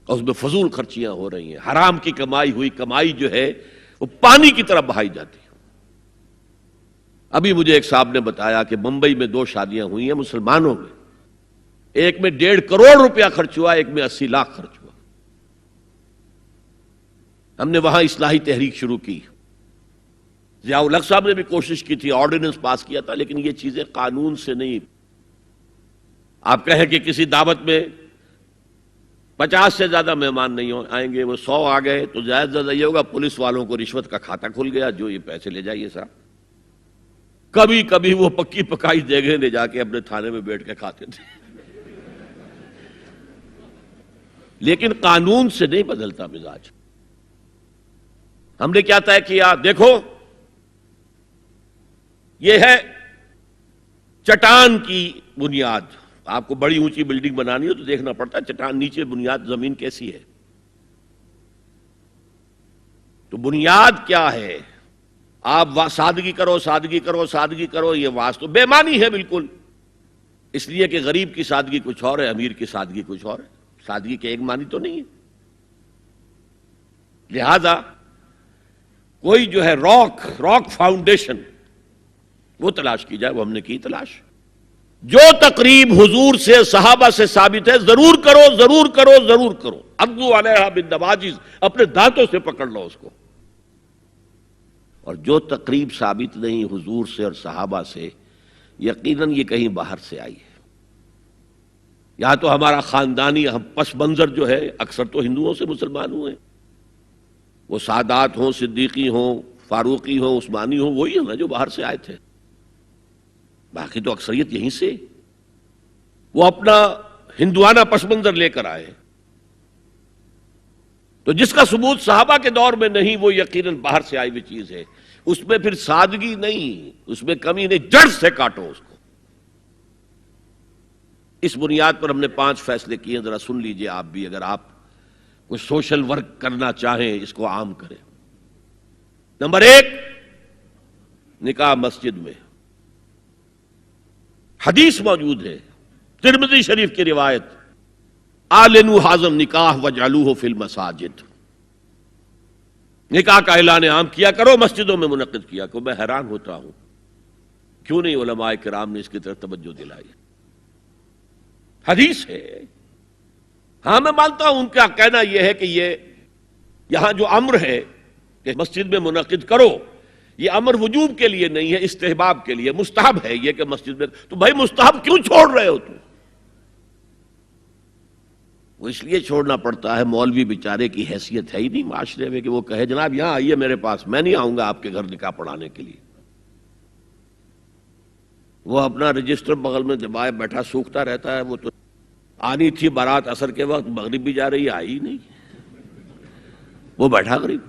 اور اس میں فضول خرچیاں ہو رہی ہیں، حرام کی کمائی ہوئی کمائی جو ہے وہ پانی کی طرح بہائی جاتی ہے۔ ابھی مجھے ایک صاحب نے بتایا کہ ممبئی میں 2 شادیاں ہوئی ہیں مسلمانوں میں، ایک میں 1.5 کروڑ روپیہ خرچ ہوا، ایک میں 80 لاکھ خرچ ہوا۔ ہم نے وہاں اصلاحی تحریک شروع کی، ضیاء الحق صاحب نے بھی کوشش کی تھی، آرڈیننس پاس کیا تھا، لیکن یہ چیزیں قانون سے نہیں۔ آپ کہیں کہ کسی دعوت میں 50 سے زیادہ مہمان نہیں آئیں گے، وہ 100 آ گئے تو زیادہ زیادہ یہ ہوگا پولیس والوں کو رشوت کا کھاتا کھل گیا، جو یہ پیسے لے جائیے صاحب۔ کبھی کبھی وہ پکی پکائی جگہ لے جا کے اپنے تھانے میں بیٹھ کے کھاتے تھے، لیکن قانون سے نہیں بدلتا مزاج۔ ہم نے کیا طے کیا؟ دیکھو یہ ہے چٹان کی بنیاد۔ آپ کو بڑی اونچی بلڈنگ بنانی ہو تو دیکھنا پڑتا ہے چٹان نیچے بنیاد زمین کیسی ہے۔ تو بنیاد کیا ہے؟ آپ سادگی کرو، سادگی کرو، سادگی کرو، یہ واسطہ بے معنی ہے بالکل، اس لیے کہ غریب کی سادگی کچھ اور ہے، امیر کی سادگی کچھ اور ہے، سادگی کے ایک معنی تو نہیں ہے۔ لہذا کوئی جو ہے راک فاؤنڈیشن وہ تلاش کی جائے، وہ ہم نے کی تلاش۔ جو تقریب حضور سے صحابہ سے ثابت ہے ضرور کرو، ضرور کرو، ضرور کرو، عضوا علیہا بالنواجذ، اپنے دانتوں سے پکڑ لو اس کو۔ اور جو تقریب ثابت نہیں حضور سے اور صحابہ سے، یقیناً یہ کہیں باہر سے آئی ہے۔ یا تو ہمارا خاندانی پس منظر جو ہے، اکثر تو ہندوؤں سے مسلمان ہوئے، وہ سادات ہوں، صدیقی ہوں، فاروقی ہوں، عثمانی ہوں، وہی ہیں نا جو باہر سے آئے تھے، باقی تو اکثریت یہیں سے۔ وہ اپنا ہندوانہ پس منظر لے کر آئے، تو جس کا ثبوت صحابہ کے دور میں نہیں وہ یقیناً باہر سے آئی ہوئی چیز ہے۔ اس میں پھر سادگی نہیں، اس میں کمی نہیں، جڑ سے کاٹو اس کو۔ اس بنیاد پر ہم نے 5 فیصلے کیے، ذرا سن لیجئے آپ بھی، اگر آپ کوئی سوشل ورک کرنا چاہیں اس کو عام کریں۔ نمبر 1، نکاح مسجد میں۔ حدیث موجود ہے، ترمذی شریف کی روایت، اعلنوا ھذا النکاح واجعلوہ فی المساجد، نکاح کا اعلان عام کیا کرو، مسجدوں میں منعقد کیا کرو۔ میں حیران ہوتا ہوں کیوں نہیں علماء کرام نے اس کی طرف توجہ دلائی۔ حدیث ہے، ہاں میں مانتا ہوں ان کا کہنا یہ ہے کہ یہ یہاں جو امر ہے کہ مسجد میں منعقد کرو، یہ امر وجوب کے لیے نہیں ہے، استحباب کے لیے، مستحب ہے یہ کہ مسجد میں۔ تو بھائی مستحب کیوں چھوڑ رہے ہو تم؟ وہ اس لیے چھوڑنا پڑتا ہے، مولوی بیچارے کی حیثیت ہے ہی نہیں معاشرے میں کہ وہ کہے جناب یہاں آئیے میرے پاس، میں نہیں آؤں گا آپ کے گھر نکاح پڑھانے کے لیے۔ وہ اپنا رجسٹر بغل میں دبائے بیٹھا سوکھتا رہتا ہے۔ وہ تو آنی تھی بارات عصر کے وقت، مغرب بھی جا رہی ہے، آئی ہی نہیں، وہ بیٹھا غریب۔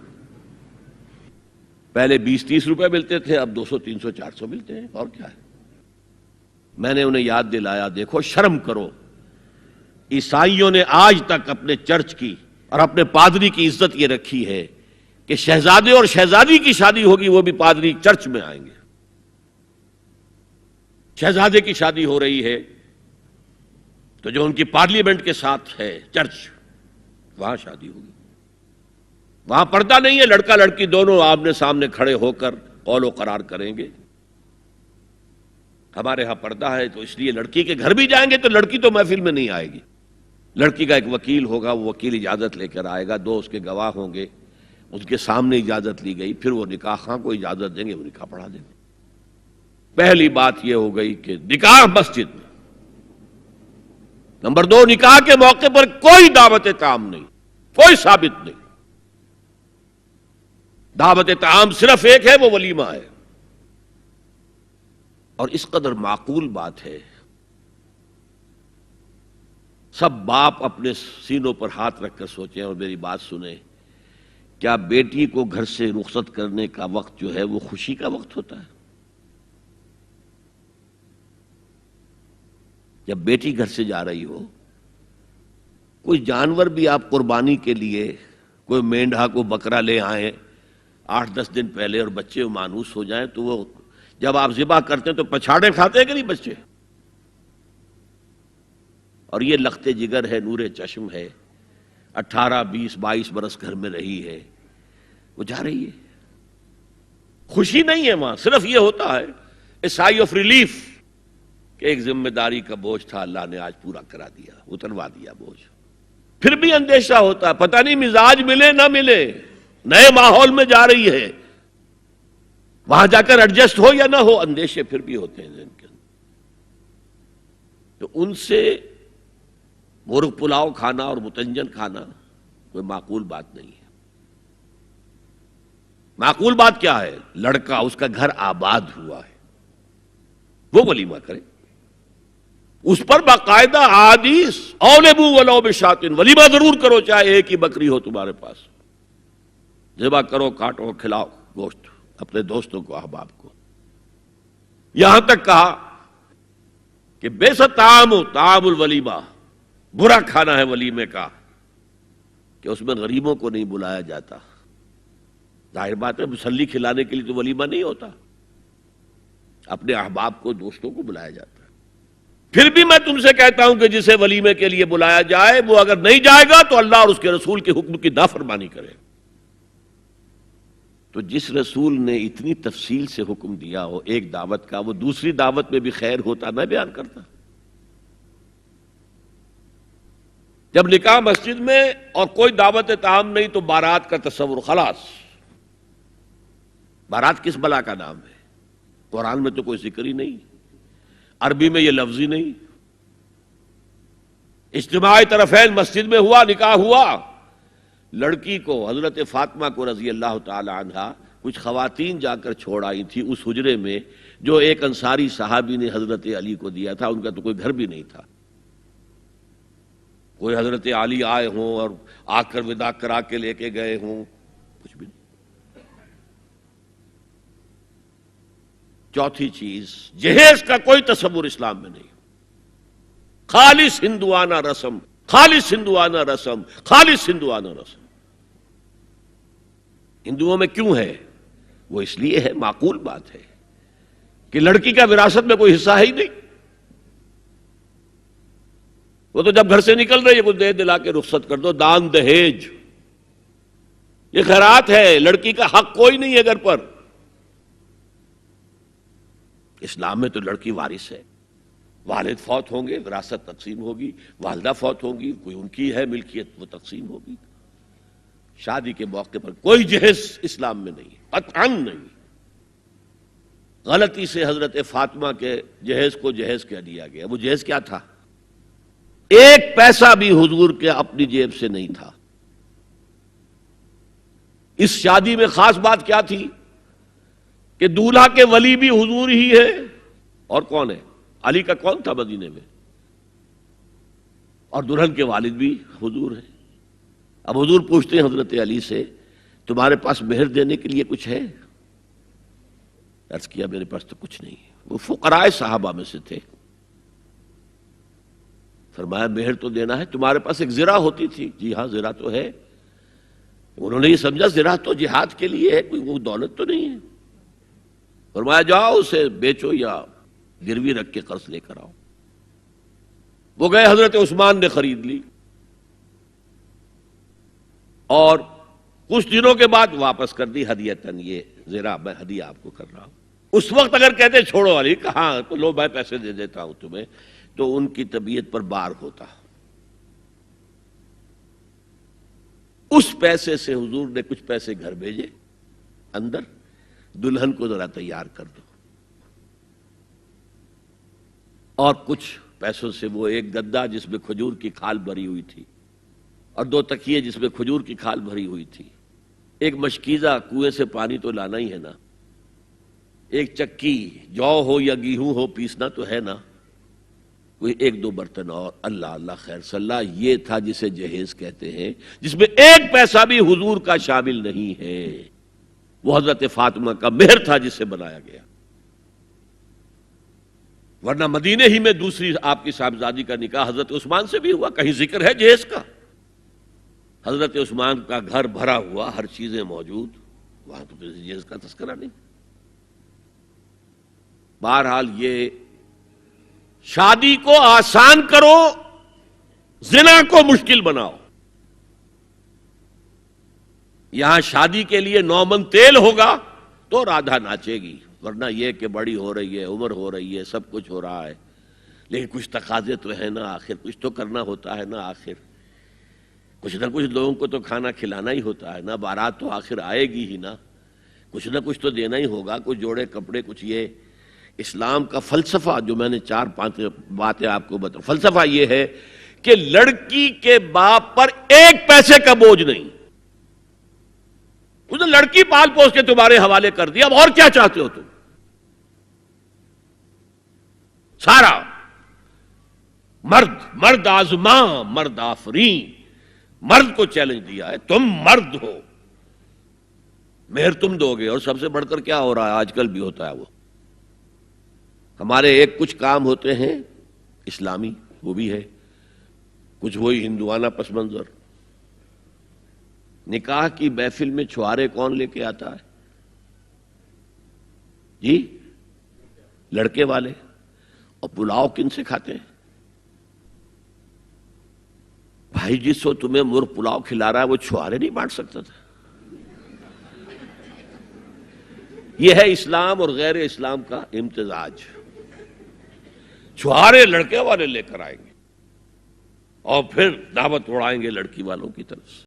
پہلے 20-30 روپے ملتے تھے، اب 200 300 400 ملتے ہیں، اور کیا ہے۔ میں نے انہیں یاد دلایا، دیکھو شرم کرو، عیسائیوں نے آج تک اپنے چرچ کی اور اپنے پادری کی عزت یہ رکھی ہے کہ شہزادے اور شہزادی کی شادی ہوگی وہ بھی پادری چرچ میں آئیں گے۔ شہزادے کی شادی ہو رہی ہے تو جو ان کی پارلیمنٹ کے ساتھ ہے چرچ، وہاں شادی ہوگی، وہاں پردہ نہیں ہے، لڑکا لڑکی دونوں آمنے سامنے کھڑے ہو کر قول و قرار کریں گے۔ ہمارے ہاں پردہ ہے تو اس لیے لڑکی کے گھر بھی جائیں گے تو لڑکی تو محفل میں نہیں آئے گی، لڑکی کا ایک وکیل ہوگا، وہ وکیل اجازت لے کر آئے گا، 2 اس کے گواہ ہوں گے، اس کے سامنے اجازت لی گئی، پھر وہ نکاح خواہ کو اجازت دیں گے، وہ نکاح پڑھا دیں گے۔ پہلی بات یہ ہو گئی کہ نکاح مسجد میں۔ نمبر 2، نکاح کے موقع پر کوئی دعوت طعام نہیں، کوئی ثابت نہیں۔ دعوت طعام صرف ایک ہے، وہ ولیمہ ہے، اور اس قدر معقول بات ہے، سب باپ اپنے سینوں پر ہاتھ رکھ کر سوچیں اور میری بات سنیں، کیا بیٹی کو گھر سے رخصت کرنے کا وقت جو ہے وہ خوشی کا وقت ہوتا ہے؟ جب بیٹی گھر سے جا رہی ہو، کوئی جانور بھی آپ قربانی کے لیے، کوئی مینڈھا کو بکرا لے آئیں 8-10 دن پہلے اور بچے مانوس ہو جائیں تو وہ جب آپ ذبح کرتے ہیں تو پچھاڑے کھاتے ہیں کہ نہیں بچے؟ اور یہ لخت جگر ہے، نور چشم ہے، 18 20 22 برس گھر میں رہی ہے، وہ جا رہی ہے، خوشی نہیں ہے وہاں، صرف یہ ہوتا ہے اے سائی آف ریلیف کہ ایک ذمہ داری کا بوجھ تھا، اللہ نے آج پورا کرا دیا، اتروا دیا بوجھ۔ پھر بھی اندیشہ ہوتا ہے، پتہ نہیں مزاج ملے نہ ملے، نئے ماحول میں جا رہی ہے، وہاں جا کر ایڈجسٹ ہو یا نہ ہو، اندیشے پھر بھی ہوتے ہیں ذہن کے اندر۔ تو ان سے مرغ پلاؤ کھانا اور متنجن کھانا کوئی معقول بات نہیں ہے۔ معقول بات کیا ہے؟ لڑکا، اس کا گھر آباد ہوا ہے، وہ ولیمہ کرے، اس پر باقاعدہ حدیث اولبو ولو بشاتن، ولیمہ ضرور کرو چاہے ایک ہی بکری ہو تمہارے پاس، ذبح کرو، کاٹو، کھلاؤ گوشت اپنے دوستوں کو، احباب کو۔ یہاں تک کہا کہ بیسا طعام الولیمہ، برا کھانا ہے ولیمے کا کہ اس میں غریبوں کو نہیں بلایا جاتا۔ ظاہر بات ہے مسلی کھلانے کے لیے تو ولیمہ نہیں ہوتا، اپنے احباب کو، دوستوں کو بلایا جاتا ہے۔ پھر بھی میں تم سے کہتا ہوں کہ جسے ولیمے کے لیے بلایا جائے وہ اگر نہیں جائے گا تو اللہ اور اس کے رسول کے حکم کی نافرمانی کرے۔ تو جس رسول نے اتنی تفصیل سے حکم دیا ہو ایک دعوت کا، وہ دوسری دعوت میں بھی خیر ہوتا نہ بیان کرتا؟ جب نکاح مسجد میں اور کوئی دعوت طعام نہیں تو بارات کا تصور، خلاص۔ بارات کس بلا کا نام ہے؟ قرآن میں تو کوئی ذکر ہی نہیں، عربی میں یہ لفظ ہی نہیں۔ اجتماعی طرفین مسجد میں ہوا، نکاح ہوا، لڑکی کو، حضرت فاطمہ کو رضی اللہ تعالی عنہا، کچھ خواتین جا کر چھوڑ آئی تھی اس حجرے میں جو ایک انصاری صحابی نے حضرت علی کو دیا تھا، ان کا تو کوئی گھر بھی نہیں تھا۔ کوئی حضرت علی آئے ہوں اور آ کر وداع کرا کے لے کے گئے ہوں، کچھ بھی نہیں۔ چوتھی چیز، جہیز کا کوئی تصور اسلام میں نہیں، خالص ہندوانہ رسم، خالص ہندوانہ رسم، خالص ہندوانہ رسم۔ ہندوؤں میں کیوں ہے؟ وہ اس لیے ہے، معقول بات ہے کہ لڑکی کا وراثت میں کوئی حصہ ہے ہی نہیں، وہ تو جب گھر سے نکل رہی ہے کچھ دے دلا کے رخصت کر دو، دان دہیج، یہ خیرات ہے، لڑکی کا حق کوئی نہیں ہے گھر پر۔ اسلام میں تو لڑکی وارث ہے، والد فوت ہوں گے وراثت تقسیم ہوگی، والدہ فوت ہوں گی کوئی ان کی ہے ملکیت وہ تقسیم ہوگی۔ شادی کے موقع پر کوئی جہیز اسلام میں نہیں، قطعاً نہیں۔ غلطی سے حضرت فاطمہ کے جہیز کو جہیز کہہ دیا گیا، وہ جہیز کیا تھا؟ ایک پیسہ بھی حضور کے اپنی جیب سے نہیں تھا۔ اس شادی میں خاص بات کیا تھی کہ دولہا کے ولی بھی حضور ہی ہے، اور کون ہے؟ علی کا کون تھا مدینے میں؟ اور دلہن کے والد بھی حضور ہیں۔ اب حضور پوچھتے ہیں حضرت علی سے، تمہارے پاس مہر دینے کے لیے کچھ ہے؟ عرض کیا میرے پاس تو کچھ نہیں ہے۔ وہ فقراء صحابہ میں سے تھے۔ فرمایا مہر تو دینا ہے، تمہارے پاس ایک زرہ ہوتی تھی؟ جی ہاں زرہ تو ہے۔ انہوں نے یہ سمجھا زرہ تو جہاد کے لیے ہے، کوئی وہ دولت تو نہیں ہے۔ فرمایا جاؤ اسے بیچو یا گروی رکھ کے قرض لے کر آؤ۔ وہ گئے، حضرت عثمان نے خرید لی، اور کچھ دنوں کے بعد واپس کر دی ہدیتاً، یہ زرہ میں ہدیہ آپ کو کر رہا ہوں۔ اس وقت اگر کہتے چھوڑو علی، کہاں تو لو میں پیسے دے دیتا ہوں تمہیں، تو ان کی طبیعت پر بار ہوتا۔ اس پیسے سے حضور نے کچھ پیسے گھر بھیجے اندر، دلہن کو ذرا تیار کر دو، اور کچھ پیسوں سے وہ ایک گدا جس میں کھجور کی کھال بھری ہوئی تھی، اور 2 تکیے جس میں کھجور کی کھال بھری ہوئی تھی، ایک مشکیزہ، کنویں سے پانی تو لانا ہی ہے نا، ایک چکی، جو ہو یا گیہوں ہو پیسنا تو ہے نا، کوئی 1-2 برتن اور، اللہ اللہ خیر صلی اللہ، یہ تھا جسے جہیز کہتے ہیں، جس میں ایک پیسہ بھی حضور کا شامل نہیں ہے۔ وہ حضرت فاطمہ کا مہر تھا جسے بنایا گیا، ورنہ مدینے ہی میں دوسری آپ کی صاحبزادی کا نکاح حضرت عثمان سے بھی ہوا، کہیں ذکر ہے جہیز کا؟ حضرت عثمان کا گھر بھرا ہوا، ہر چیزیں موجود، وہاں تو کسی جہیز کا تذکرہ نہیں۔ بہرحال یہ شادی کو آسان کرو، زنا کو مشکل بناؤ، یہاں شادی کے لیے 9 من تیل ہوگا تو رادھا ناچے گی، ورنہ یہ کہ بڑی ہو رہی ہے، عمر ہو رہی ہے، سب کچھ ہو رہا ہے، لیکن کچھ تقاضے تو ہے نا، آخر کچھ تو کرنا ہوتا ہے نا، آخر کچھ نہ کچھ لوگوں کو تو کھانا کھلانا ہی ہوتا ہے نا، بارات تو آخر آئے گی ہی نا، کچھ نہ کچھ تو دینا ہی ہوگا، کچھ جوڑے کپڑے، کچھ یہ اسلام کا فلسفہ جو میں نے 4-5 باتیں آپ کو بتاؤں، فلسفہ یہ ہے کہ لڑکی کے باپ پر 1 پیسے کا بوجھ نہیں، اس نے لڑکی پال پوس کے تمہارے حوالے کر دیا، اب اور کیا چاہتے ہو تم؟ سارا مرد آزماں مرد آفرین، مرد کو چیلنج دیا ہے، تم مرد ہو، مہر تم دو گے، اور سب سے بڑھ کر کیا ہو رہا ہے آج کل بھی ہوتا ہے، وہ ہمارے ایک کچھ کام ہوتے ہیں اسلامی، وہ بھی ہے، کچھ وہی ہندوانہ پس منظر۔ نکاح کی محفل میں چھوارے کون لے کے آتا ہے جی؟ لڑکے والے، اور پلاؤ کن سے کھاتے ہیں؟ بھائی جس کو تمہیں مرغ پلاؤ کھلا رہا ہے وہ چھوارے نہیں بانٹ سکتا تھا؟ یہ ہے اسلام اور غیر اسلام کا امتزاج، چھوارے لڑکے والے لے کر آئیں گے اور پھر دعوت اڑائیں گے لڑکی والوں کی طرف سے۔